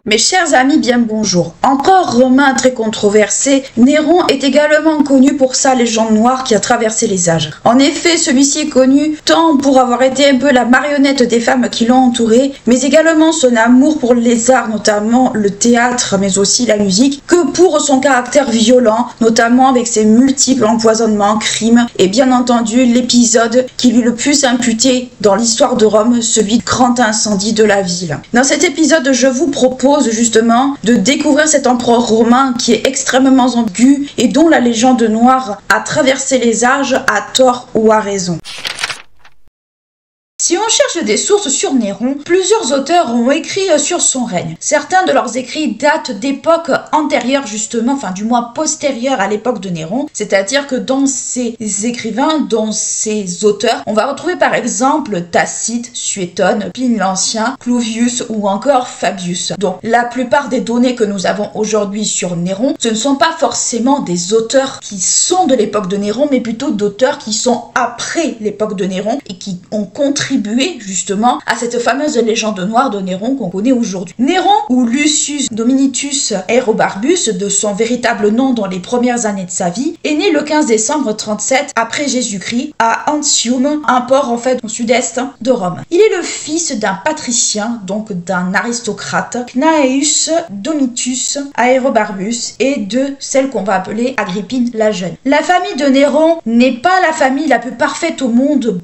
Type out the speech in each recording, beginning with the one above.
Mes chers amis, bien bonjour. Empereur romain très controversé, Néron est également connu pour sa légende noire qui a traversé les âges. En effet, celui-ci est connu tant pour avoir été un peu la marionnette des femmes qui l'ont entouré, mais également son amour pour les arts, notamment le théâtre, mais aussi la musique, que pour son caractère violent, notamment avec ses multiples empoisonnements, crimes, et bien entendu l'épisode qui lui est le plus imputé dans l'histoire de Rome, celui du grand incendie de la ville. Dans cet épisode, je vous propose justement de découvrir cet empereur romain qui est extrêmement ambigu et dont la légende noire a traversé les âges à tort ou à raison. Si on cherche des sources sur Néron, plusieurs auteurs ont écrit sur son règne. Certains de leurs écrits datent d'époques antérieures justement, enfin du moins postérieures à l'époque de Néron, c'est-à-dire que dans ces écrivains, dans ces auteurs, on va retrouver par exemple Tacite, Suétone, Pline l'Ancien, Cluvius ou encore Fabius. Donc la plupart des données que nous avons aujourd'hui sur Néron, ce ne sont pas forcément des auteurs qui sont de l'époque de Néron, mais plutôt d'auteurs qui sont après l'époque de Néron et qui ont contribué justement à cette fameuse légende noire de Néron qu'on connaît aujourd'hui. Néron, ou Lucius Domitius Aerobarbus, de son véritable nom dans les premières années de sa vie, est né le 15 décembre 37 après Jésus-Christ à Antium, un port en fait au sud-est de Rome. Il est le fils d'un patricien, donc d'un aristocrate, Cnaeus Domitius Aerobarbus, et de celle qu'on va appeler Agrippine la Jeune. La famille de Néron n'est pas la famille la plus parfaite au monde,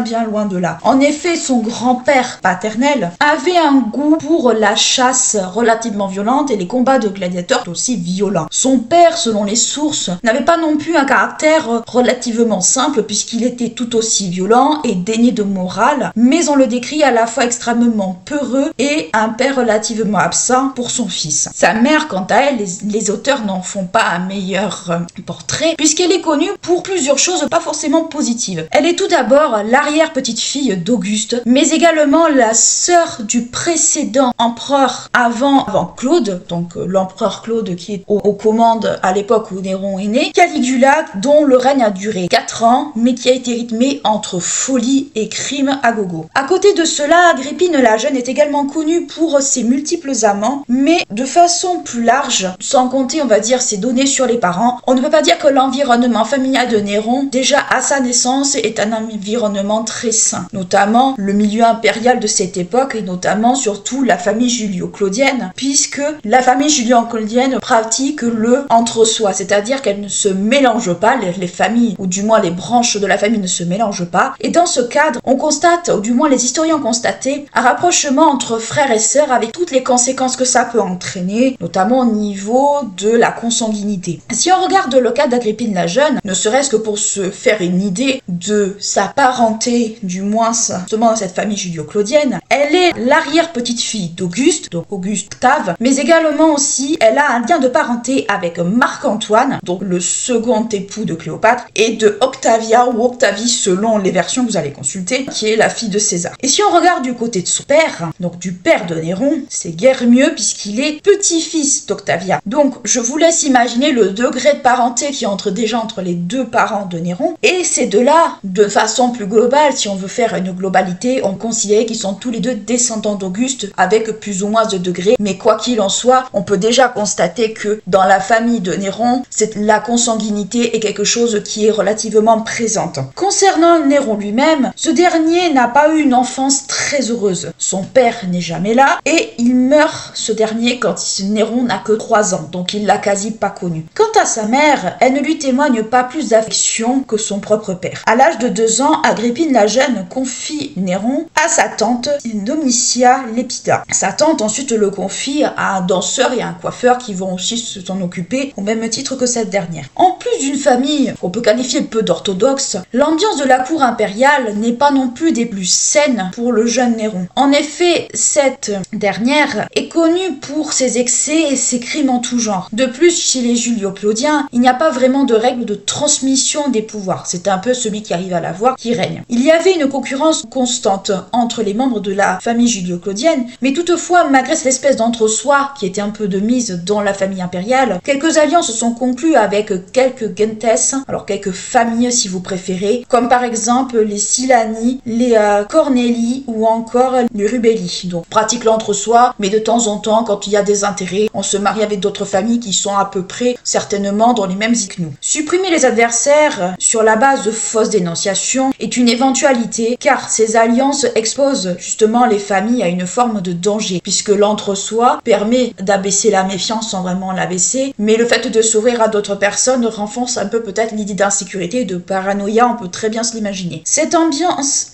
bien loin de là. En effet, son grand-père paternel avait un goût pour la chasse relativement violente et les combats de gladiateurs aussi violents. Son père, selon les sources, n'avait pas non plus un caractère relativement simple puisqu'il était tout aussi violent et dénué de morale, mais on le décrit à la fois extrêmement peureux et un père relativement absent pour son fils. Sa mère, quant à elle, les auteurs n'en font pas un meilleur portrait puisqu'elle est connue pour plusieurs choses pas forcément positives. Elle est tout d'abord l'arrière-petite-fille d'Auguste, mais également la sœur du précédent empereur avant Claude, donc l'empereur Claude qui est aux commandes à l'époque où Néron est né, Caligula, dont le règne a duré 4 ans, mais qui a été rythmé entre folie et crime à gogo. À côté de cela, Agrippine la Jeune est également connue pour ses multiples amants, mais de façon plus large, sans compter, on va dire, ses données sur les parents, on ne peut pas dire que l'environnement familial de Néron, déjà à sa naissance, est un environnement très sain. Notamment le milieu impérial de cette époque et notamment surtout la famille julio-claudienne, puisque la famille julio-claudienne pratique le entre-soi, c'est-à-dire qu'elle ne se mélange pas, les familles, ou du moins les branches de la famille ne se mélangent pas, et dans ce cadre, on constate, ou du moins les historiens ont constaté, un rapprochement entre frères et sœurs avec toutes les conséquences que ça peut entraîner, notamment au niveau de la consanguinité. Si on regarde le cas d'Agrippine la Jeune, ne serait-ce que pour se faire une idée de sa parenté, du moins justement dans cette famille julio-claudienne, elle est l'arrière-petite-fille d'Auguste, donc Auguste Octave, mais également aussi elle a un lien de parenté avec Marc-Antoine, donc le second époux de Cléopâtre, et de Octavia ou Octavie selon les versions que vous allez consulter, qui est la fille de César. Et si on regarde du côté de son père, donc du père de Néron, c'est guère mieux puisqu'il est petit-fils d'Octavia. Donc je vous laisse imaginer le degré de parenté qui entre déjà entre les deux parents de Néron, et ces deux-là, de façon plus globale, si on veut faire une globalité, on considère qu'ils sont tous les deux descendants d'Auguste avec plus ou moins de degrés, mais quoi qu'il en soit, on peut déjà constater que dans la famille de Néron, la consanguinité est quelque chose qui est relativement présente. Concernant Néron lui-même, ce dernier n'a pas eu une enfance très heureuse. Son père n'est jamais là et il meurt, ce dernier, quand Néron n'a que 3 ans, donc il l'a quasi pas connu. Quant à sa mère, elle ne lui témoigne pas plus d'affection que son propre père. À l'âge de 2 ans, Agrippine la Jeune confie Néron à sa tante Domitia Lepida. Sa tante ensuite le confie à un danseur et à un coiffeur qui vont aussi s'en occuper au même titre que cette dernière. En plus d'une famille qu'on peut qualifier peu d'orthodoxe, l'ambiance de la cour impériale n'est pas non plus des plus saines pour le jeune Néron. En effet, cette dernière est connue pour ses excès et ses crimes en tout genre. De plus, chez les Julio-Claudiens, il n'y a pas vraiment de règle de transmission des pouvoirs. C'est un peu celui qui arrive à l'avoir qui règne. Il y avait une concurrence concurrence constante entre les membres de la famille julio-claudienne, mais toutefois, malgré cette espèce d'entre-soi qui était un peu de mise dans la famille impériale, quelques alliances se sont conclues avec quelques gentes, alors quelques familles si vous préférez, comme par exemple les Silani, les Corneli ou encore les Rubelli. Donc pratique l'entre-soi, mais de temps en temps, quand il y a des intérêts, on se marie avec d'autres familles qui sont à peu près certainement dans les mêmes idées que nous. Supprimer les adversaires sur la base de fausses dénonciations est une éventualité, car ces alliances exposent justement les familles à une forme de danger, puisque l'entre-soi permet d'abaisser la méfiance sans vraiment l'abaisser, mais le fait de s'ouvrir à d'autres personnes renforce un peu peut-être l'idée d'insécurité et de paranoïa, on peut très bien se l'imaginer. Cette ambiance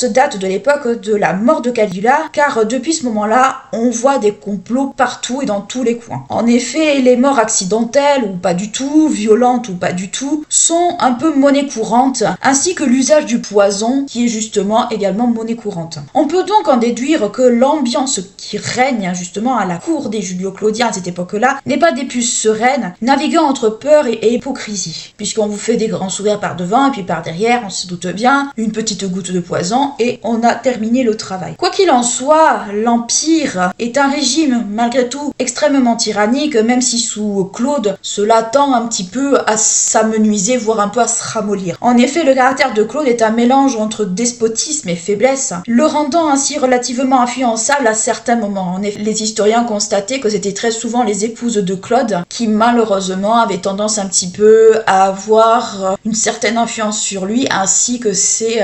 date de l'époque de la mort de Caligula, car depuis ce moment-là, on voit des complots partout et dans tous les coins. En effet, les morts accidentelles ou pas du tout, violentes ou pas du tout, sont un peu monnaie courante, ainsi que l'usage du poison, qui est justement également monnaie courante. On peut donc en déduire que l'ambiance qui règne justement à la cour des Julio-Claudiens à cette époque-là n'est pas des plus sereines, naviguant entre peur et hypocrisie, puisqu'on vous fait des grands sourires par devant et puis par derrière, on se doute bien, une petite goutte de poison et on a terminé le travail. Quoi qu'il en soit, l'Empire est un régime malgré tout extrêmement tyrannique, même si sous Claude, cela tend un petit peu à s'amenuiser, voire un peu à se ramollir. En effet, le caractère de Claude est un mélange entre despotisme et faiblesse, le rendant ainsi relativement influençable à certains moments. En effet, les historiens constataient que c'était très souvent les épouses de Claude qui malheureusement avaient tendance un petit peu à avoir une certaine influence sur lui, ainsi que ses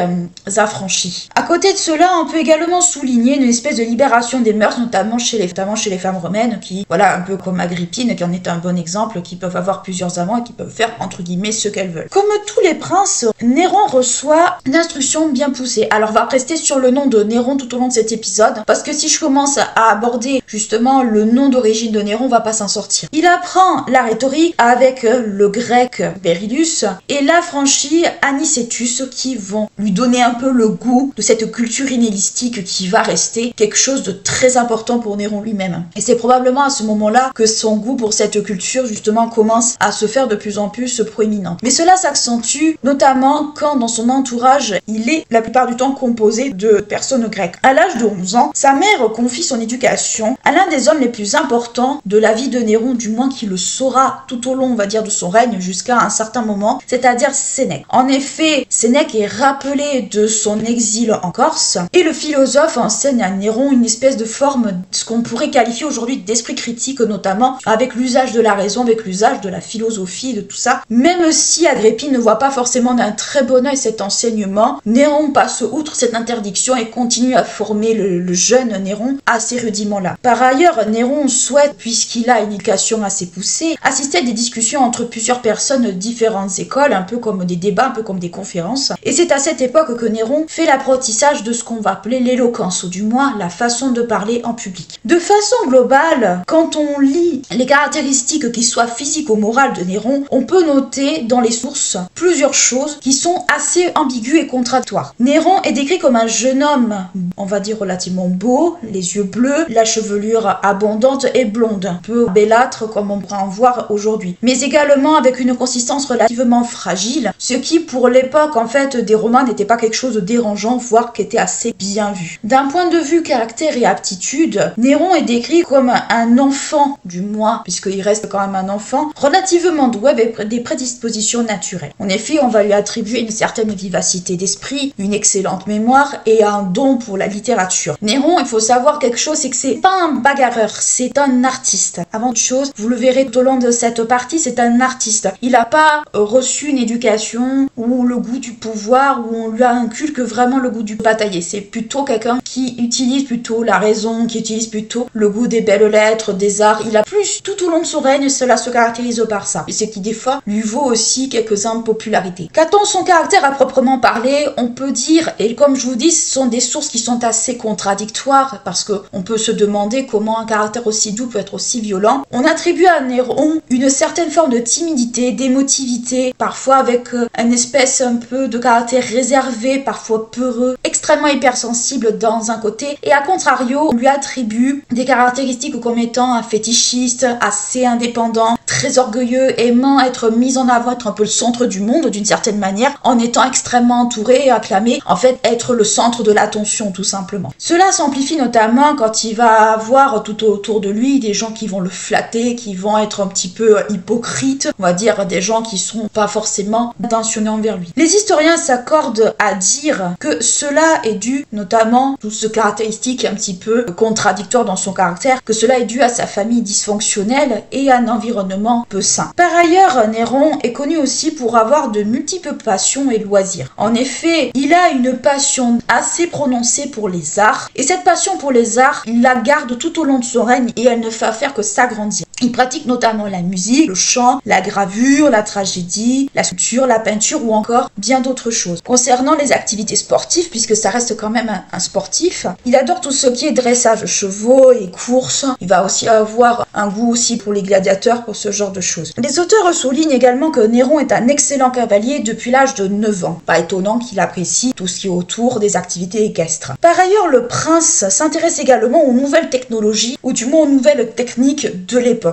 affranchis. À côté de cela, on peut également souligner une espèce de libération des mœurs, notamment chez les femmes romaines, qui, voilà, un peu comme Agrippine, qui en est un bon exemple, qui peuvent avoir plusieurs amants et qui peuvent faire, entre guillemets, ce qu'elles veulent. Comme tous les princes, Néron reçoit une instruction bien poussée. Alors, on va rester sur le nom de Néron tout au long de cet épisode, parce que si je commence à aborder, justement, le nom d'origine de Néron, on va pas s'en sortir. Il apprend la rhétorique avec le grec Beridus et l'affranchi Anicetus, qui vont lui donner un peu le goût de cette culture hellénistique qui va rester quelque chose de très important pour Néron lui-même. Et c'est probablement à ce moment-là que son goût pour cette culture justement commence à se faire de plus en plus proéminent. Mais cela s'accentue notamment quand dans son entourage il est la plupart du temps composé de personnes grecques. À l'âge de 11 ans, sa mère confie son éducation à l'un des hommes les plus importants de la vie de Néron, du moins qui le saura tout au long, on va dire, de son règne jusqu'à un certain moment, c'est-à-dire Sénèque. En effet, Sénèque est rappelé de son exil en Corse et le philosophe enseigne à Néron une espèce de forme, ce qu'on pourrait qualifier aujourd'hui d'esprit critique, notamment avec l'usage de la raison, avec l'usage de la philosophie, de tout ça. Même si Agrippine ne voit pas forcément d'un très bon œil cet enseignement, Néron passe outre cette interdiction et continue à former le jeune Néron à ces rudiments-là. Par ailleurs, Néron souhaite, puisqu'il a une éducation assez poussée, assister à des discussions entre plusieurs personnes de différentes écoles, un peu comme des débats, un peu comme des conférences. Et c'est à cette époque que Néron fait l'apprentissage de ce qu'on va appeler l'éloquence, ou du moins la façon de parler en public. De façon globale, quand on lit les caractéristiques qui soient physiques ou morales de Néron, on peut noter dans les sources plusieurs choses qui sont assez ambiguës et contradictoires. Néron est décrit comme un jeune homme, on va dire relativement beau, les yeux bleus, la chevelure abondante et blonde, un peu bellâtre comme on pourrait en voir aujourd'hui, mais également avec une consistance relativement fragile, ce qui pour l'époque en fait des Romains n'était pas quelque chose de dérangeant, voire qui était assez bien vu. D'un point de vue caractère et aptitude, Néron est décrit comme un enfant, du moins, puisqu'il reste quand même un enfant, relativement doué avec des prédispositions naturelles. En effet, on va lui attribuer une certaine vivacité d'esprit, une excellente mémoire et un don pour la littérature. Néron, il faut savoir quelque chose, c'est que c'est pas un bagarreur, c'est un artiste. Avant toute chose, vous le verrez tout au long de cette partie, c'est un artiste. Il n'a pas reçu une éducation ou le goût du pouvoir, où on lui inculque vraiment le goût du batailler. C'est plutôt quelqu'un qui utilise plutôt la raison, qui utilise plutôt le goût des belles lettres, des arts. Il a plus, tout au long de son règne, cela se caractérise par ça. Et c'est qui des fois lui vaut aussi quelques impopularités. Qu'a-t-on son caractère à proprement parler? On peut dire, et comme je vous dis, ce sont des sources qui sont assez contradictoires, parce qu'on peut se demander comment un caractère aussi doux peut être aussi violent. On attribue à Néron une certaine forme de timidité, d'émotivité, parfois avec une espèce un peu de caractère réservé, parfois peureux, extrêmement hypersensible dans un côté, et à contrario, on lui attribue des caractéristiques comme étant un fétichiste, assez indépendant, très très orgueilleux, aimant être mis en avant, être un peu le centre du monde d'une certaine manière, en étant extrêmement entouré et acclamé, en fait être le centre de l'attention tout simplement. Cela s'amplifie notamment quand il va avoir tout autour de lui des gens qui vont le flatter, qui vont être un petit peu hypocrites, on va dire des gens qui sont pas forcément intentionnés envers lui. Les historiens s'accordent à dire que cela est dû notamment, toute ce caractéristique un petit peu contradictoire dans son caractère, que cela est dû à sa famille dysfonctionnelle et à un environnement peu sain. Par ailleurs, Néron est connu aussi pour avoir de multiples passions et loisirs. En effet, il a une passion assez prononcée pour les arts, et cette passion pour les arts, il la garde tout au long de son règne et elle ne fait faire que s'agrandir. Il pratique notamment la musique, le chant, la gravure, la tragédie, la sculpture, la peinture ou encore bien d'autres choses. Concernant les activités sportives, puisque ça reste quand même un sportif, il adore tout ce qui est dressage de chevaux et courses. Il va aussi avoir un goût aussi pour les gladiateurs, pour ce genre de choses. Les auteurs soulignent également que Néron est un excellent cavalier depuis l'âge de 9 ans. Pas étonnant qu'il apprécie tout ce qui est autour des activités équestres. Par ailleurs, le prince s'intéresse également aux nouvelles technologies, ou du moins aux nouvelles techniques de l'époque,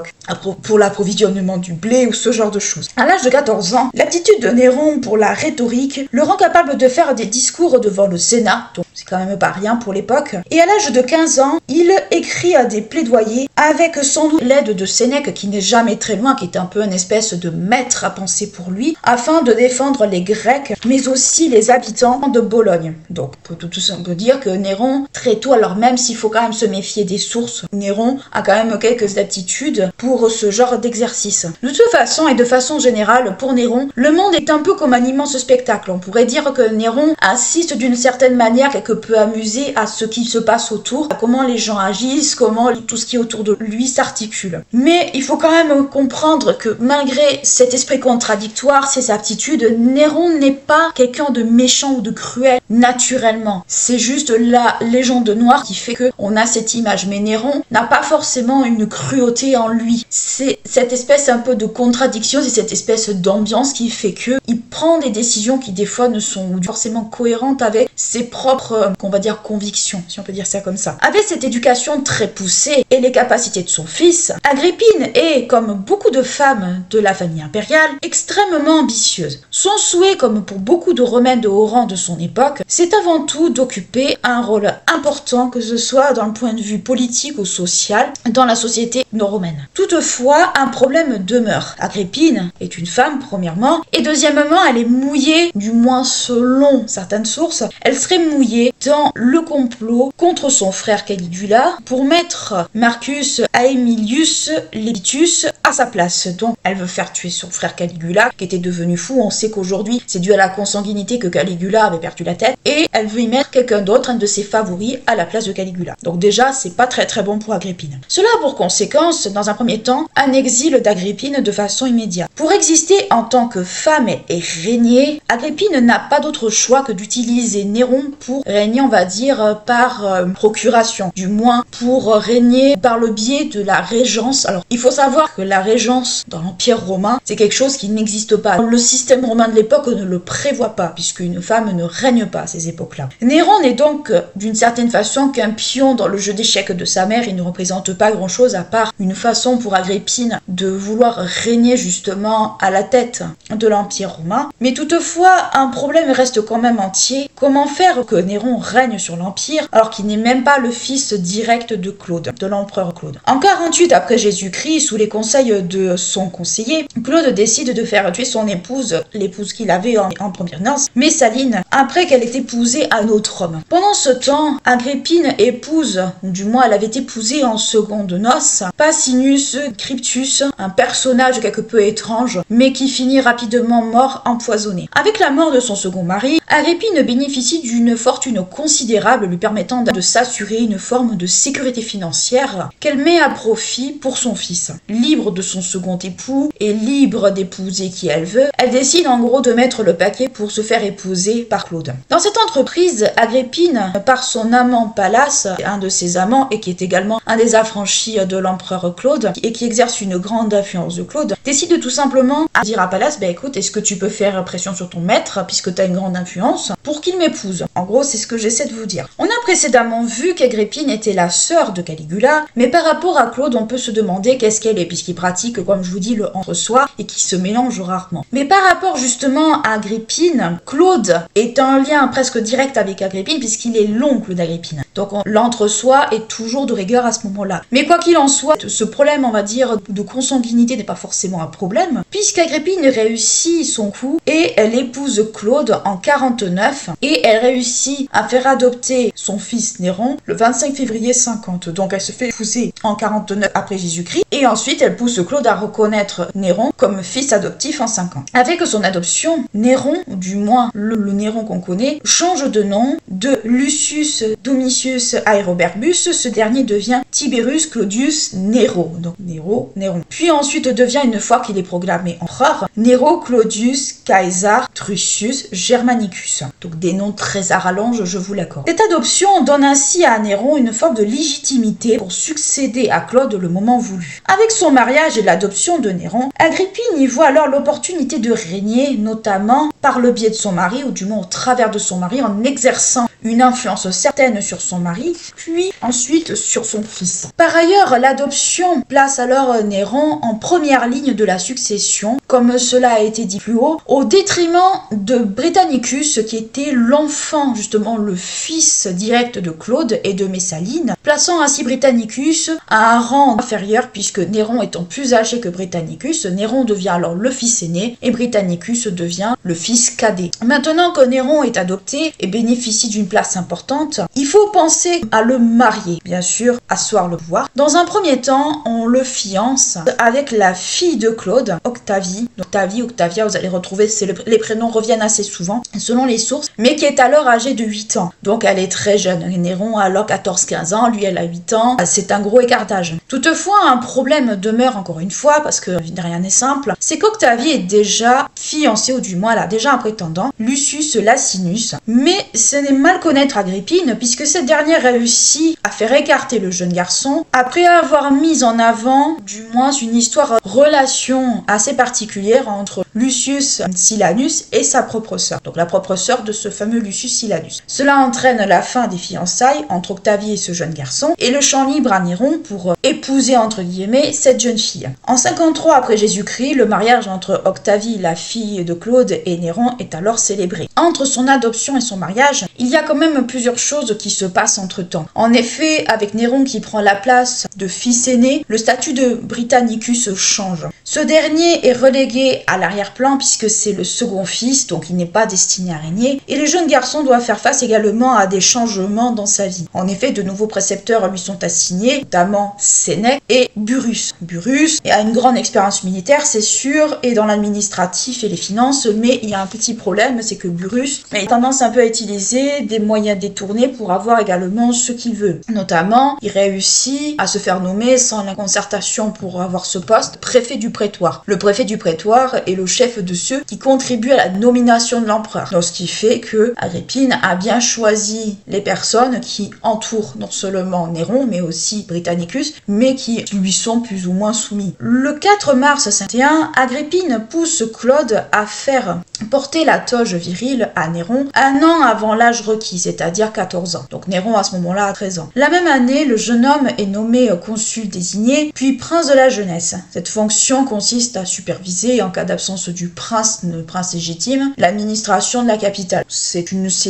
pour l'approvisionnement du blé ou ce genre de choses. À l'âge de 14 ans, l'aptitude de Néron pour la rhétorique le rend capable de faire des discours devant le Sénat, donc c'est quand même pas rien pour l'époque. Et à l'âge de 15 ans, il écrit des plaidoyers avec sans doute l'aide de Sénèque, qui n'est jamais très loin, qui est un peu une espèce de maître à penser pour lui, afin de défendre les Grecs, mais aussi les habitants de Bologne. Donc, on peut dire que Néron, très tôt, alors même s'il faut quand même se méfier des sources, Néron a quand même quelques aptitudes pour ce genre d'exercice. De toute façon et de façon générale, pour Néron, le monde est un peu comme un immense spectacle. On pourrait dire que Néron assiste d'une certaine manière, quelque peu amusé, à ce qui se passe autour, à comment les gens agissent, comment tout ce qui est autour de lui s'articule. Mais il faut quand même comprendre que malgré cet esprit contradictoire, ses aptitudes, Néron n'est pas quelqu'un de méchant ou de cruel naturellement. C'est juste la légende noire qui fait qu'on a cette image. Mais Néron n'a pas forcément une cruauté en lui. C'est cette espèce un peu de contradiction, c'est cette espèce d'ambiance qui fait qu'il prend des décisions qui des fois ne sont forcément cohérentes avec ses propres, qu'on va dire, convictions, si on peut dire ça comme ça. Avec cette éducation très poussée et les capacités de son fils, Agrippine est, comme beaucoup de femmes de la famille impériale, extrêmement ambitieuse. Son souhait, comme pour beaucoup de romaines de haut rang de son époque, c'est avant tout d'occuper un rôle important, que ce soit dans le point de vue politique ou social, dans la société romaine. Toutefois, un problème demeure. Agrippine est une femme, premièrement, et deuxièmement, elle est mouillée, du moins selon certaines sources, elle serait mouillée dans le complot contre son frère Caligula pour mettre Marcus Aemilius Levitus à sa place. Donc, elle veut faire tuer son frère Caligula, qui était devenu fou. On sait qu'aujourd'hui, c'est dû à la consanguinité que Caligula avait perdu la tête, et elle veut y mettre quelqu'un d'autre, un de ses favoris, à la place de Caligula. Donc déjà, c'est pas très bon pour Agrippine. Cela a pour conséquence, dans un premier temps, un exil d'Agrippine de façon immédiate. Pour exister en tant que femme et régner, Agrippine n'a pas d'autre choix que d'utiliser Néron pour régner, on va dire, par procuration. Du moins, pour régner par le biais de la régence. Alors, il faut savoir que la régence dans l'Empire romain, c'est quelque chose qui n'existe pas. Le système romain de l'époque ne le prévoit pas, puisqu'une femme ne règne pas à ces époques-là. Néron n'est donc, d'une certaine façon, qu'un pion dans le jeu d'échecs de sa mère. Il ne représente pas grand-chose à part une façon pour Agrippine de vouloir régner justement à la tête de l'Empire romain. Mais toutefois, un problème reste quand même entier. Comment faire que Néron règne sur l'Empire alors qu'il n'est même pas le fils direct de Claude, de l'empereur Claude? En 48 après Jésus-Christ, sous les conseils de son conseiller, Claude décide de faire tuer son épouse, l'épouse qu'il avait en première noce, Messaline, après qu'elle ait épousé un autre homme. Pendant ce temps, Agrippine épouse, ou du moins elle avait épousé en seconde noces, Pacinus Cryptus, un personnage quelque peu étrange, mais qui finit rapidement mort empoisonné. Avec la mort de son second mari, Agrippine bénéficie d'une fortune considérable lui permettant de s'assurer une forme de sécurité financière qu'elle met à profit pour son fils. Libre de son second époux et libre d'épouser qui elle veut, elle décide en gros de mettre le paquet pour se faire épouser par Claude. Dans cette entreprise, Agrippine, par son amant Pallas, un de ses amants et qui est également un des affranchis de l'empereur Claude et qui exerce une grande influence de Claude, décide tout simplement à dire à Pallas, écoute, est-ce que tu peux faire pression sur ton maître puisque tu as une grande influence pour qu'il m'épouse? En gros, c'est ce que j'essaie de vous dire. On a précédemment vu qu'Agrippine était la sœur de Caligula, mais par rapport à Claude, on peut se demander qu'est-ce qu'elle est puisqu'il pratique, comme je vous dis, le entre-soi et qui se mélange rarement. Mais par rapport justement à Agrippine, Claude est en lien presque direct avec Agrippine puisqu'il est l'oncle d'Agrippine. Donc l'entre-soi est toujours de rigueur à ce moment-là. Mais quoi qu'il en soit, ce problème, on va dire, de consanguinité n'est pas forcément un problème puisqu'Agrippine réussit son coup et elle épouse Claude en 49 et elle réussit à faire adopter son fils Néron le 25 février 50. Donc elle se fait épouser en 49 après Jésus-Christ et ensuite elle pousse Claude à reconnaître Néron comme fils adoptif en 50. Avec son adoption, Néron, ou du moins le Néron qu'on connaît, change de nom de Lucius Domitius Aeroberbus. Ce dernier devient Tiberius Claudius Nero. Donc Néron. Puis ensuite devient, une fois qu'il est proclamé empereur, Nero Claudius Caesar Drusus Germanicus. Donc des noms très à rallonge, je vous l'accorde. Cette adoption donne ainsi à Néron une forme de légitimité pour succéder à Claude le moment voulu. Avec son mariage et l'adoption de Néron, Agrippine y voit alors l'opportunité de régner, notamment par le biais de son mari, ou du moins au travers de son mari, en exerçant une influence certaine sur son mari, puis ensuite sur son fils. Par ailleurs, l'adoption place alors Néron en première ligne de la succession, comme cela a été dit plus haut, au détriment de Britannicus, qui était l'enfant, justement le fils direct de Claude et de Messaline, plaçant ainsi Britannicus à un rang inférieur, puisque Néron étant plus âgé que Britannicus, Néron devient alors le fils aîné et Britannicus devient le fils cadet. Maintenant que Néron est adopté et bénéficie d'une place importante, il faut penser à le marier, bien sûr, asseoir le pouvoir. Dans un premier temps, on le fiance avec la fille de Claude, Octavie. Octavia, vous allez retrouver, les prénoms reviennent assez souvent, selon les sources, mais qui est alors âgée de 8 ans. Donc elle est très jeune. Néron a alors 14-15 ans, lui elle a 8 ans. C'est un gros écart d'âge. Toutefois, un problème demeure encore une fois, parce que rien n'est simple, c'est qu'Octavie est déjà fiancée, ou du moins elle a déjà un prétendant, Lucius Lacinus. Mais ce n'est mal connaître Agrippine, puisque cette dernière réussit à faire écarter le jeune garçon, après avoir mis en avant, du moins, une relation assez particulière entre Lucius Silanus et sa propre sœur. Donc la propre sœur de ce fameux Lucius Silanus. Cela entraîne la fin des fiançailles entre Octavie et ce jeune garçon, et le champ libre à Néron pour épouser, entre guillemets, cette jeune fille. En 53 après Jésus-Christ, le mariage entre Octavie, la fille de Claude, et Néron est alors célébré. Entre son adoption et son mariage, il y a quand même plusieurs choses qui se passent entre-temps. En effet, avec Néron qui prend la place de fils aîné, le statut de Britannicus change. Ce dernier est relégué à l'arrière-plan puisque c'est le second fils, donc il n'est pas destiné à régner, et le jeune garçon doit faire face également à des changements dans sa vie. En effet, de nouveaux précepteurs lui sont assignés, notamment Sénèque et Burrus. Burrus a une grande expérience militaire, c'est sûr, et dans l'administratif et les finances, mais il y a un petit problème, c'est que Burrus a tendance un peu à utiliser des moyens détournés pour avoir également ce qu'il veut. Notamment, il réussit à se faire nommer sans la concertation pour avoir ce poste, préfet du prétoire. Le préfet du prétoire est le chef de ceux qui contribuent à la nomination de l'empereur. Donc, ce qui fait que Agrippine a bien choisi les personnes qui entourent non seulement Néron, mais aussi Britannicus, mais qui lui sont plus ou moins soumis. Le 4 mars 51, Agrippine pousse Claude à faire porter la toge virile à Néron un an avant l'âge requis, c'est-à-dire 14 ans. Donc Néron à ce moment-là a 13 ans. La même année, le jeune homme est nommé consul désigné, puis prince de la jeunesse. Cette fonction consiste à superviser, en cas d'absence du prince, le prince légitime, l'administration de la capitale. C'est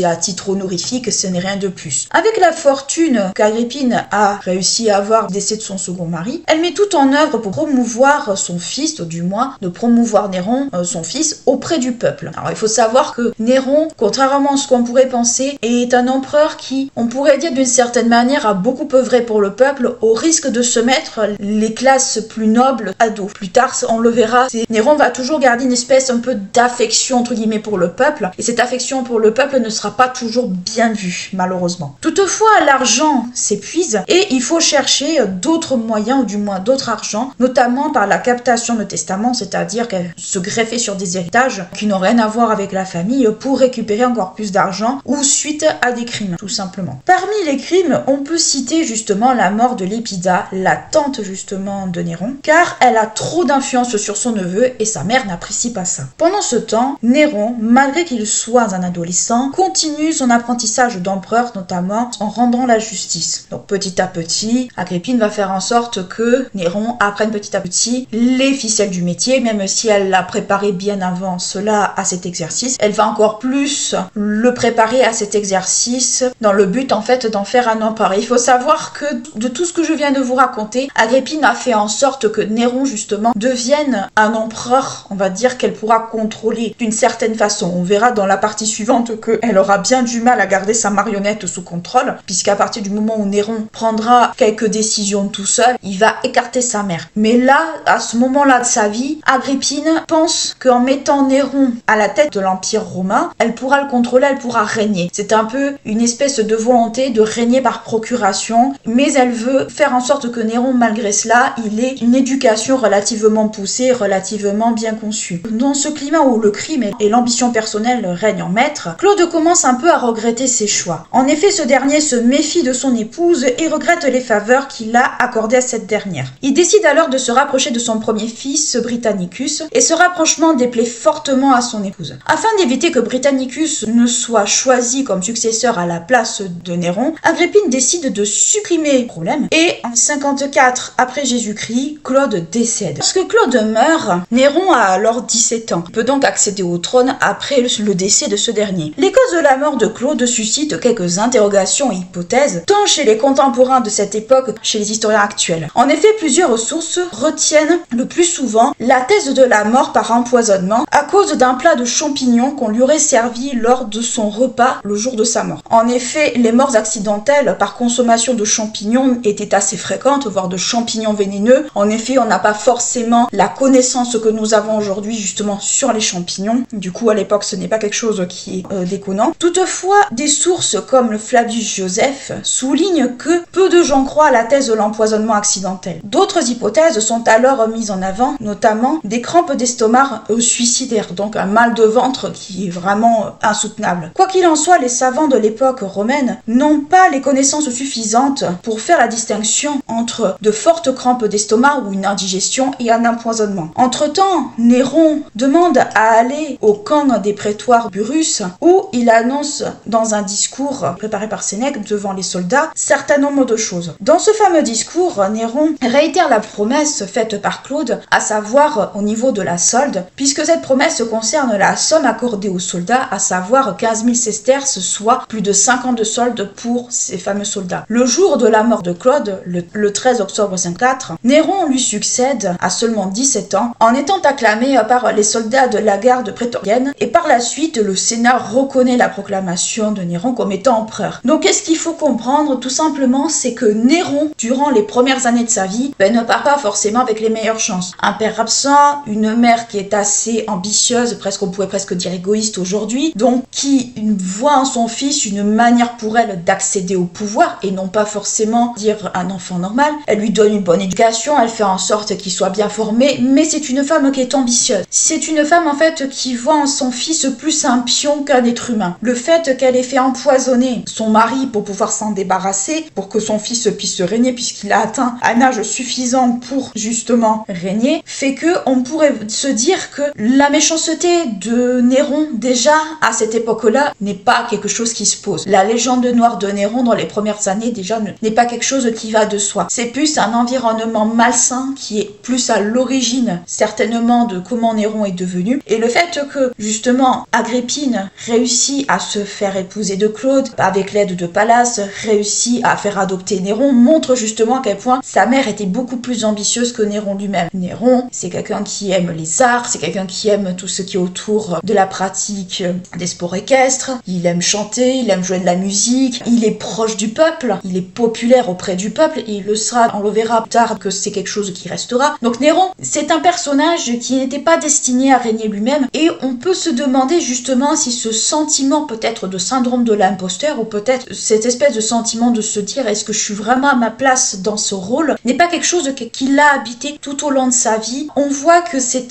à titre honorifique, ce n'est rien de plus. Avec la fortune qu'Agrippine a réussi à avoir du décès de son second mari, elle met tout en œuvre pour promouvoir son fils, ou du moins de promouvoir Néron, son fils, auprès du peuple. Alors il faut savoir que Néron, contrairement à ce qu'on pourrait penser, est un empereur qui, on pourrait dire d'une certaine manière, a beaucoup œuvré pour le peuple au risque de se mettre les classes plus nobles à dos. Plus tard, on le verra, Néron va toujours garder une espèce un peu d'affection entre guillemets pour le peuple, et cette affection pour le peuple ne sera pas toujours bien vue, malheureusement. Toutefois, l'argent s'épuise et il faut chercher d'autres moyens, ou du moins d'autres argent, notamment par la captation de testaments, c'est-à-dire se greffer sur des héritages qui n'ont rien à voir avec la famille pour récupérer encore plus d'argent, ou suite suite à des crimes, tout simplement. Parmi les crimes, on peut citer justement la mort de Lépida, la tante justement de Néron, car elle a trop d'influence sur son neveu et sa mère n'apprécie pas ça. Pendant ce temps, Néron, malgré qu'il soit un adolescent, continue son apprentissage d'empereur, notamment en rendant la justice. Donc petit à petit, Agrippine va faire en sorte que Néron apprenne petit à petit les ficelles du métier, même si elle l'a préparé bien avant cela à cet exercice. Elle va encore plus le préparer à cet exercice dans le but en fait d'en faire un empereur. Il faut savoir que de tout ce que je viens de vous raconter, Agrippine a fait en sorte que Néron justement devienne un empereur, on va dire, qu'elle pourra contrôler d'une certaine façon. On verra dans la partie suivante qu'elle aura bien du mal à garder sa marionnette sous contrôle, puisqu'à partir du moment où Néron prendra quelques décisions tout seul, il va écarter sa mère. Mais là, à ce moment-là de sa vie, Agrippine pense qu'en mettant Néron à la tête de l'Empire romain, elle pourra le contrôler, elle pourra régner. C'est un peu une espèce de volonté de régner par procuration, mais elle veut faire en sorte que Néron, malgré cela, il ait une éducation relativement poussée, relativement bien conçue. Dans ce climat où le crime et l'ambition personnelle règnent en maître, Claude commence un peu à regretter ses choix. En effet, ce dernier se méfie de son épouse et regrette les faveurs qu'il a accordées à cette dernière. Il décide alors de se rapprocher de son premier fils, Britannicus, et ce rapprochement déplaît fortement à son épouse. Afin d'éviter que Britannicus ne soit choisi comme successeur à la place de Néron, Agrippine décide de supprimer le problème et en 54 après Jésus-Christ, Claude décède. Lorsque Claude meurt, Néron a alors 17 ans. Il peut donc accéder au trône après le décès de ce dernier. Les causes de la mort de Claude suscitent quelques interrogations et hypothèses, tant chez les contemporains de cette époque que chez les historiens actuels. En effet, plusieurs sources retiennent le plus souvent la thèse de la mort par empoisonnement à cause d'un plat de champignons qu'on lui aurait servi lors de son repas le jour de sa mort. En effet, les morts accidentelles par consommation de champignons étaient assez fréquentes, voire de champignons vénéneux. En effet, on n'a pas forcément la connaissance que nous avons aujourd'hui justement sur les champignons. Du coup, à l'époque, ce n'est pas quelque chose qui est déconnant. Toutefois, des sources comme le Flavius Joseph soulignent que peu de gens croient à la thèse de l'empoisonnement accidentel. D'autres hypothèses sont alors mises en avant, notamment des crampes d'estomac suicidaires, donc un mal de ventre qui est vraiment insoutenable. Quoi qu'il en soit, les savants de l'époque romaine n'ont pas les connaissances suffisantes pour faire la distinction entre de fortes crampes d'estomac ou une indigestion et un empoisonnement. Entre-temps, Néron demande à aller au camp des prétoires Burrus où il annonce dans un discours préparé par Sénèque devant les soldats certain nombre de choses. Dans ce fameux discours, Néron réitère la promesse faite par Claude, à savoir au niveau de la solde, puisque cette promesse concerne la somme accordée aux soldats, à savoir 15 000 sesterces, soit plus de 5 ans de solde pour ces fameux soldats. Le jour de la mort de Claude, le 13 octobre 54, Néron lui succède à seulement 17 ans, en étant acclamé par les soldats de la garde prétorienne, et par la suite, le Sénat reconnaît la proclamation de Néron comme étant empereur. Donc, qu'est-ce qu'il faut comprendre? Tout simplement, c'est que Néron, durant les premières années de sa vie, ne part pas forcément avec les meilleures chances. Un père absent, une mère qui est assez ambitieuse, on pourrait presque dire égoïste aujourd'hui, donc qui voit en son fils une manière pour elle d'accéder au pouvoir, et non pas forcément dire un enfant normal. Elle lui donne une bonne éducation, elle fait en sorte qu'il soit bien formé, mais c'est une femme qui est ambitieuse. C'est une femme en fait qui voit en son fils plus un pion qu'un être humain. Le fait qu'elle ait fait empoisonner son mari pour pouvoir s'en débarrasser, pour que son fils puisse régner, puisqu'il a atteint un âge suffisant pour justement régner, fait que on pourrait se dire que la méchanceté de Néron, déjà à cette époque-là, n'est pas quelque chose qui se pose. La légende noire de Néron dans les premières années déjà n'est pas quelque chose qui va de soi. C'est plus un environnement malsain qui est plus à l'origine certainement de comment Néron est devenu, et le fait que justement Agrippine réussit à se faire épouser de Claude avec l'aide de Pallas, réussit à faire adopter Néron, montre justement à quel point sa mère était beaucoup plus ambitieuse que Néron lui-même. Néron, c'est quelqu'un qui aime les arts, c'est quelqu'un qui aime tout ce qui est autour de la pratique des sports équestres, il aime chanter, il aime jouer de la musique, il est proche du peuple, il est populaire auprès du peuple, et il le sera, on le verra plus tard que c'est quelque chose qui restera. Donc Néron, c'est un personnage qui n'était pas destiné à régner lui-même, et on peut se demander justement si ce sentiment peut-être de syndrome de l'imposteur, ou peut-être cette espèce de sentiment de se dire est-ce que je suis vraiment à ma place dans ce rôle, n'est pas quelque chose qui l'a habité tout au long de sa vie. On voit que c'est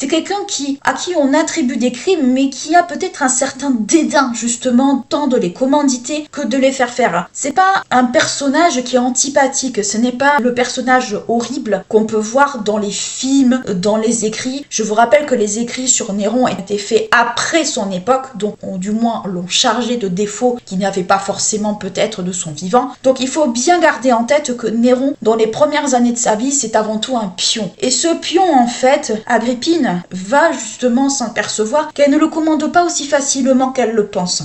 quelqu'un à qui on attribue des crimes, mais qui a peut-être un certain dédain justement vraiment tant de les commanditer que de les faire faire. C'est pas un personnage qui est antipathique, ce n'est pas le personnage horrible qu'on peut voir dans les films, dans les écrits. Je vous rappelle que les écrits sur Néron ont été faits après son époque, donc du moins l'ont chargé de défauts qu'il n'avait pas forcément peut-être de son vivant. Donc il faut bien garder en tête que Néron, dans les premières années de sa vie, c'est avant tout un pion. Et ce pion, en fait, Agrippine va justement s'apercevoir qu'elle ne le commande pas aussi facilement qu'elle le pense.